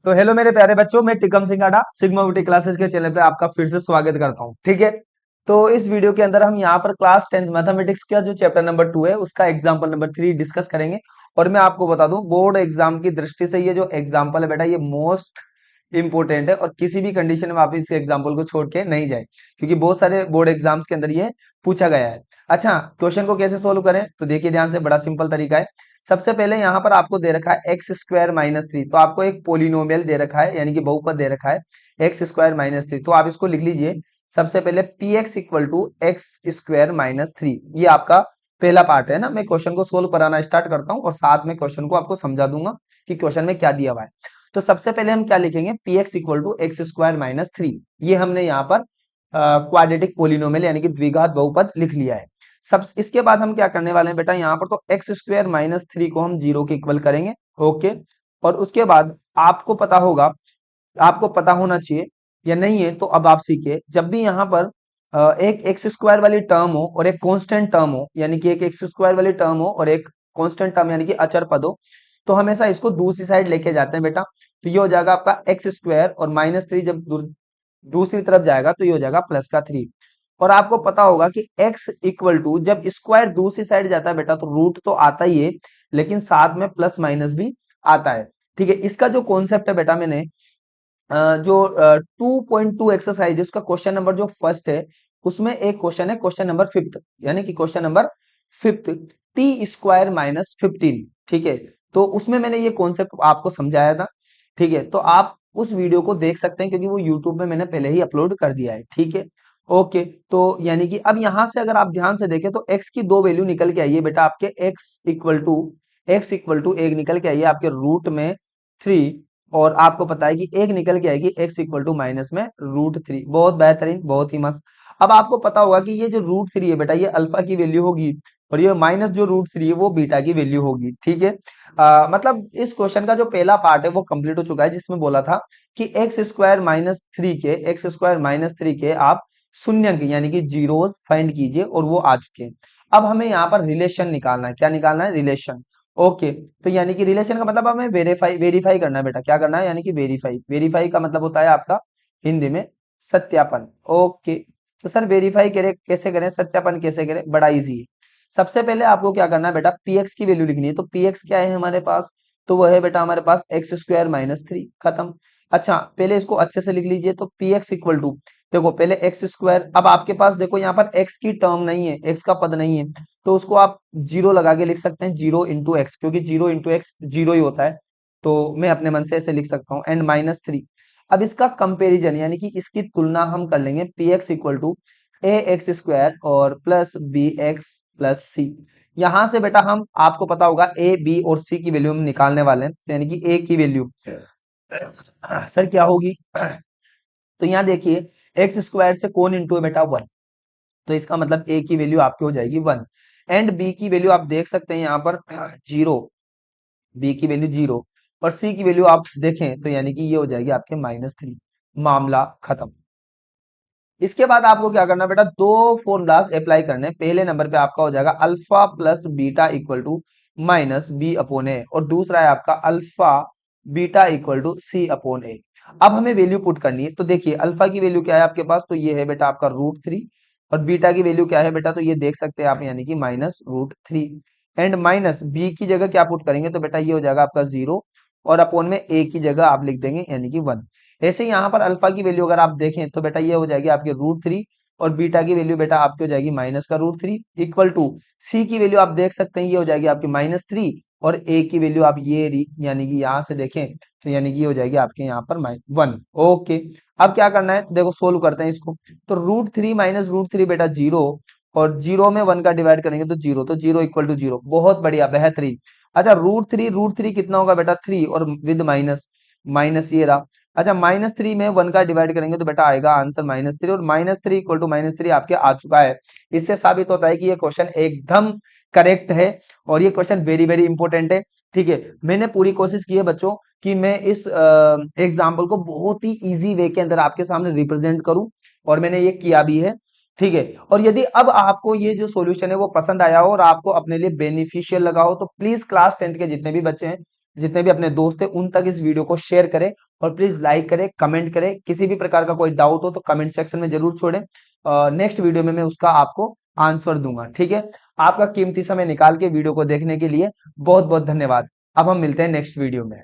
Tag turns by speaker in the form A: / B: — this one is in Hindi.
A: तो हेलो मेरे प्यारे बच्चों, मैं टिकम सिंगाड़ा सिग्मा ब्यूटी क्लासेस के चैनल पे आपका फिर से स्वागत करता हूँ। ठीक है। तो इस वीडियो के अंदर हम यहाँ पर क्लास 10th मैथमेटिक्स का जो चैप्टर नंबर 2 है उसका एग्जाम्पल नंबर 3 डिस्कस करेंगे। और मैं आपको बता दूं, बोर्ड एग्जाम की दृष्टि से ये जो एग्जाम्पल है बेटा, ये मोस्ट इंपोर्टेंट है और किसी भी कंडीशन में आप इस एग्जाम्पल को छोड़ के नहीं जाए, क्योंकि बहुत सारे बोर्ड एग्जाम्स के अंदर ये पूछा गया है। अच्छा, क्वेश्चन को कैसे सोल्व करें तो देखिए ध्यान से, बड़ा सिंपल तरीका है। सबसे पहले यहाँ पर आपको दे रखा है एक्स स्क्वायर माइनस थ्री, तो आपको एक पोलिनोमियल दे रखा है, यानी कि बहुपद दे रखा है एक्स स्क्वायर माइनस थ्री। तो आप इसको लिख लीजिए। सबसे पहले P X equal to X square minus three, ये आपका पहला पार्ट है ना। मैं क्वेश्चन को सोल्व कराना स्टार्ट करता हूँ और साथ में क्वेश्चन को आपको समझा दूंगा कि क्वेश्चन में क्या दिया हुआ है। तो सबसे पहले हम क्या लिखेंगे, P X equal to X square minus three. ये हमने यहाँ पर क्वाड्रेटिक पोलिनोमियल यानी कि द्विघात बहुपद लिख लिया है। सब इसके बाद हम क्या करने वाले हैं बेटा, यहाँ पर तो एक्स स्क्वायर माइनस थ्री को हम जीरो के इक्वल करेंगे। ओके। और उसके बाद आपको पता होगा, आपको पता होना चाहिए या नहीं है तो अब आप सीखिए, जब भी यहाँ पर एक एक्स स्क्वायर वाली टर्म हो और एक कांस्टेंट टर्म हो, यानी कि एक एक्स स्क्वायर वाली टर्म हो और एक कांस्टेंट टर्म यानी कि अचर पद हो, तो हमेशा इसको दूसरी साइड लेके जाते हैं बेटा। तो ये हो जाएगा आपका एक्स स्क्वायर और माइनस थ्री जब दूसरी तरफ जाएगा तो ये हो जाएगा प्लस का थ्री। और आपको पता होगा कि x इक्वल टू जब स्क्वायर दूसरी साइड जाता है बेटा तो रूट तो आता ही है, लेकिन साथ में प्लस माइनस भी आता है। ठीक है। इसका जो कॉन्सेप्ट है बेटा, मैंने जो 2.2 एक्सरसाइज है उसका क्वेश्चन नंबर जो फर्स्ट है, उसमें एक क्वेश्चन है क्वेश्चन नंबर फिफ्थ, यानी कि question number fifth, T square minus 15। ठीक है। तो उसमें मैंने ये कॉन्सेप्ट आपको समझाया था। ठीक है। तो आप उस वीडियो को देख सकते हैं क्योंकि वो यूट्यूब में मैंने पहले ही अपलोड कर दिया है। ठीक है। ओके। तो यानी कि अब यहां से अगर आप ध्यान से देखें तो x की दो वैल्यू निकल के आई है बेटा, आपके x इक्वल टू एक निकल के आई है आपके रूट में थ्री, और आपको पता है कि एक निकल के आएगी x इक्वल टू माइनस में रूट थ्री। बहुत बेहतरीन, बहुत ही मस्त। अब आपको पता होगा कि ये जो रूट थ्री है बेटा, ये अल्फा की वैल्यू होगी और ये माइनस जो रूट थ्री है वो बीटा की वैल्यू होगी। ठीक है। मतलब इस क्वेश्चन का जो पहला पार्ट है वो कंप्लीट हो चुका है, जिसमें बोला था कि एक्स स्क्वायर माइनस थ्री के आप शून्यंक यानी कि जीरोस फाइंड कीजिए, और वो आ चुके हैं। अब हमें यहाँ पर रिलेशन निकालना है। क्या निकालना है? रिलेशन। ओके। तो यानी कि रिलेशन का मतलब हमें वेरीफाई वेरीफाई करना है बेटा। क्या करना है? यानी कि वेरीफाई। वेरीफाई का मतलब होता है आपका हिंदी में सत्यापन। ओके। तो सर वेरीफाई करें कैसे करें, सत्यापन कैसे करें? बड़ा इजी है। सबसे पहले आपको क्या करना है बेटा, px की वैल्यू लिखनी है। तो px क्या है हमारे पास? तो वह है बेटा हमारे पास एक्स स्क्वायर माइनस थ्री। खत्म। अच्छा, पहले इसको अच्छे से लिख लीजिए। तो px इक्वल टू, देखो पहले एक्स स्क्वायर, अब आपके पास देखो यहाँ पर x की टर्म नहीं है, x का पद नहीं है, तो उसको आप जीरो लगा के लिख सकते हैं, जीरो इंटू एक्स, क्योंकि जीरो इंटू एक्स जीरो ही होता है। तो मैं अपने मन से ऐसे लिख सकता हूँ, एंड माइनस थ्री। अब इसका कंपेरिजन यानी कि इसकी तुलना हम कर लेंगे, P X equal to A X square और plus B X plus C. यहां से बेटा हम, आपको पता होगा ए बी और सी की वैल्यू हम निकालने वाले हैं, तो यानी कि ए की वैल्यू सर क्या होगी? तो यहाँ देखिए, एक्स स्क्वायर से कौन इंटू है बेटा? वन। तो इसका मतलब ए की वैल्यू आपकी हो जाएगी वन, एंड बी की वैल्यू आप देख सकते हैं यहाँ पर जीरो, बी की वैल्यू जीरो, और सी की वैल्यू आप देखें तो यानी कि ये हो जाएगी आपके माइनस थ्री। मामला खत्म। इसके बाद आपको क्या करना है बेटा, दो फॉर्मूलाज अप्लाई करने हैं। पहले नंबर पे आपका हो जाएगा alpha plus beta equal to minus B upon A, और दूसरा है आपका alpha beta equal to C upon A. अब हमें वैल्यू पुट करनी है। तो देखिए अल्फा की वैल्यू क्या है आपके पास, तो ये है बेटा आपका रूट थ्री, और बीटा की वैल्यू क्या है बेटा, तो ये देख सकते हैं आप, यानी कि minus root three. And minus B की जगह क्या पुट करेंगे, तो बेटा ये हो जाएगा आपका जीरो, और अपॉन में ए की जगह आप लिख देंगे यानी कि वन। ऐसे ही यहाँ पर अल्फा की वैल्यू अगर आप देखें तो बेटा ये हो जाएगी आपके रूट थ्री, और बीटा की वैल्यू बेटा आपकी हो जाएगी माइनस का रूट थ्री इक्वल टू सी की वैल्यू आप देख सकते हैं, ये हो जाएगी आपकी माइनस थ्री, और ए की वैल्यू आप ये यानी कि यहाँ से देखें तो यानी कि ये हो जाएगी आपके यहाँ पर वन। ओके। अब क्या करना है, तो देखो सोल्व करते हैं इसको। तो root three minus root three बेटा जीरो, और जीरो में वन का डिवाइड करेंगे तो जीरो, तो जीरो इक्वल टू जीरो। बहुत बढ़िया, बेहतरीन। अच्छा, रूट थ्री कितना होगा बेटा? थ्री, और विद माइनस, माइनस ये रहा। अच्छा, माइनस थ्री में वन का डिवाइड करेंगे तो बेटा आएगा आंसर माइनस थ्री, और minus three equal to minus three आपके आ चुका है। इससे साबित होता है कि ये क्वेश्चन एकदम करेक्ट है, और ये क्वेश्चन वेरी वेरी इंपॉर्टेंट है। ठीक है। मैंने पूरी कोशिश की है बच्चों कि मैं इस एग्जाम्पल को बहुत ही इजी वे के अंदर आपके सामने रिप्रेजेंट करूं, और मैंने ये किया भी है। ठीक है। और यदि अब आपको ये जो सॉल्यूशन है वो पसंद आया हो और आपको अपने लिए बेनिफिशियल लगा हो, तो प्लीज क्लास 10th के जितने भी बच्चे हैं जितने भी अपने दोस्त हैं उन तक इस वीडियो को शेयर करें और प्लीज लाइक करें, कमेंट करें। किसी भी प्रकार का कोई डाउट हो तो कमेंट सेक्शन में जरूर छोड़ें। नेक्स्ट वीडियो में मैं उसका आपको आंसर दूंगा, ठीक है। आपका कीमती समय निकाल के वीडियो को देखने के लिए बहुत बहुत धन्यवाद। अब हम मिलते हैं नेक्स्ट वीडियो में।